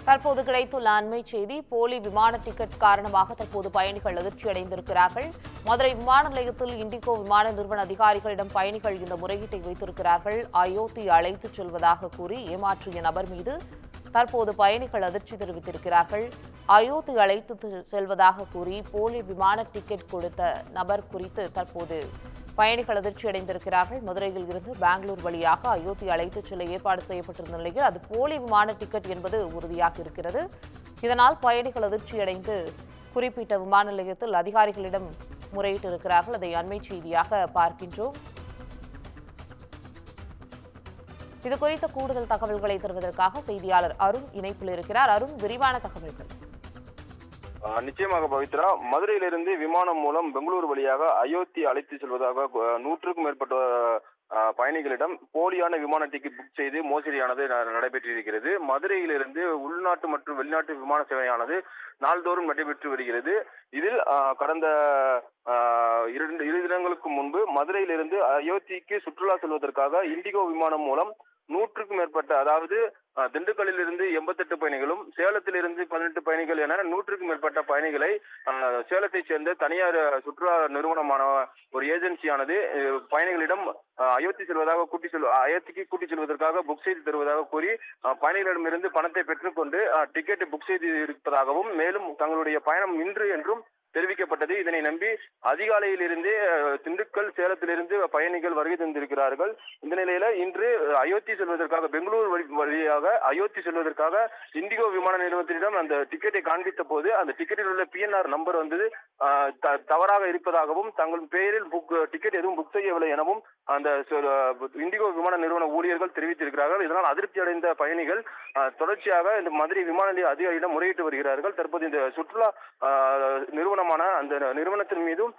தற்போது கிடைத்துள்ள அண்மை செய்தி. போலி விமான டிக்கெட் காரணமாக தற்போது பயணிகள் அதிர்ச்சியடைந்திருக்கிறார்கள். மதுரை விமான நிலையத்தில் இண்டிகோ விமான நிறுவன அதிகாரிகளிடம் பயணிகள் இந்த முறையீட்டை வைத்திருக்கிறார்கள். அயோத்தி அழைத்துச் செல்வதாக கூறி ஏமாற்றிய நபர் மீது தற்போது பயணிகள் அதிர்ச்சி தெரிவித்திருக்கிறார்கள். அயோத்தி அழைத்து செல்வதாக கூறி போலி விமான டிக்கெட் கொடுத்த நபர் குறித்து தற்போது பயணிகள் அதிர்ச்சி அடைந்திருக்கிறார்கள். மதுரையில் இருந்து பெங்களூர் வழியாக அயோத்தி அழைத்துச் செல்ல ஏற்பாடு செய்யப்பட்டிருந்த நிலையில் அது போலி விமான டிக்கெட் என்பது உறுதியாக இருக்கிறது. இதனால் பயணிகள் அதிர்ச்சியடைந்து குறிப்பிட்ட விமான நிலையத்தில் அதிகாரிகளிடம் முறையிட்டிருக்கிறார்கள். அதை அண்மை செய்தியாக பார்க்கின்றோம். இதுகுறித்த கூடுதல் தகவல்களை தருவதற்காக செய்தியாளர் அருண் இணைப்பில் இருக்கிறார். அருண், விரிவான தகவல்கள். நிச்சயமாக பவித்ரா, மதுரையிலிருந்து விமானம் மூலம் பெங்களூரு வழியாக அயோத்தி அழைத்து செல்வதாக 100க்கும் மேற்பட்ட பயணிகளிடம் போலியான விமான டிக்கெட் புக் செய்து மோசடியானது நடைபெற்றிருக்கிறது. மதுரையிலிருந்து உள்நாட்டு மற்றும் வெளிநாட்டு விமான சேவையானது நாள்தோறும் நடைபெற்று வருகிறது. இதில் கடந்த இரு தினங்களுக்கு முன்பு மதுரையிலிருந்து அயோத்திக்கு சுற்றுலா செல்வதற்காக இண்டிகோ விமானம் மூலம் 100க்கும் மேற்பட்ட, அதாவது திண்டுக்கல்லில் இருந்து 88 பயணிகளும் சேலத்திலிருந்து 18 பயணிகள் என 100க்கும் மேற்பட்ட பயணிகளை சேலத்தைச் சேர்ந்த தனியார் சுற்றுலா நிறுவனமான ஒரு ஏஜென்சியானது பயணிகளிடம் அயோத்திக்கு கூட்டி செல்வதற்காக புக் செய்து தருவதாக கூறி பயணிகளிடமிருந்து பணத்தை பெற்றுக்கொண்டு டிக்கெட்டை புக் செய்து இருப்பதாகவும், மேலும் தங்களுடைய பயணம் இன்று என்றும் தெரிவிக்கப்பட்டது. இதனை நம்பி அதிகாலையிலிருந்து திண்டுக்கல், சேலத்திலிருந்து பயணிகள் வருகை தந்திருக்கிறார்கள். இந்த நிலையில இன்று அயோத்தி செல்வதற்காக பெங்களூரு வழியாக அயோத்தி செல்வதற்காக இண்டிகோ விமான நிறுவனத்திடம் அந்த டிக்கெட்டை காண்பித்த போது அந்த டிக்கெட்டில் உள்ள PNR நம்பர் வந்து தவறாக இருப்பதாகவும், தங்கள் பெயரில் டிக்கெட் எதுவும் புக் செய்யவில்லை எனவும் அந்த இண்டிகோ விமான நிறுவன ஊழியர்கள் தெரிவித்திருக்கிறார்கள். இதனால் அதிருப்தி அடைந்த பயணிகள் தொடர்ச்சியாக இந்த மதுரை விமான நிலைய அதிகாரியிடம் முறையிட்டு வருகிறார்கள். தற்போது இந்த சுற்றுலா நிறுவனமான அந்த நிறுவனத்தின் மீதும்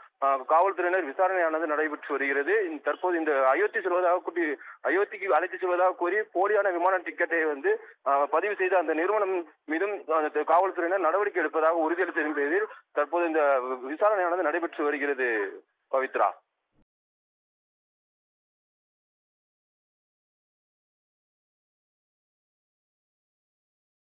காவல்துறையினர் விசாரணையானது நடைபெற்று வருகிறது. தற்போது இந்த அயோத்திக்கு அழைத்து செல்வதாக கூறி போலியான விமான டிக்கெட்டை வந்து பதிவு செய்த அந்த நிறுவனம் மீதும் காவல்துறையினர் நடவடிக்கை எடுப்பதாக உறுதியளித்த பேரில் தற்போது இந்த விசாரணையானது நடைபெற்று வருகிறது. பவித்ரா.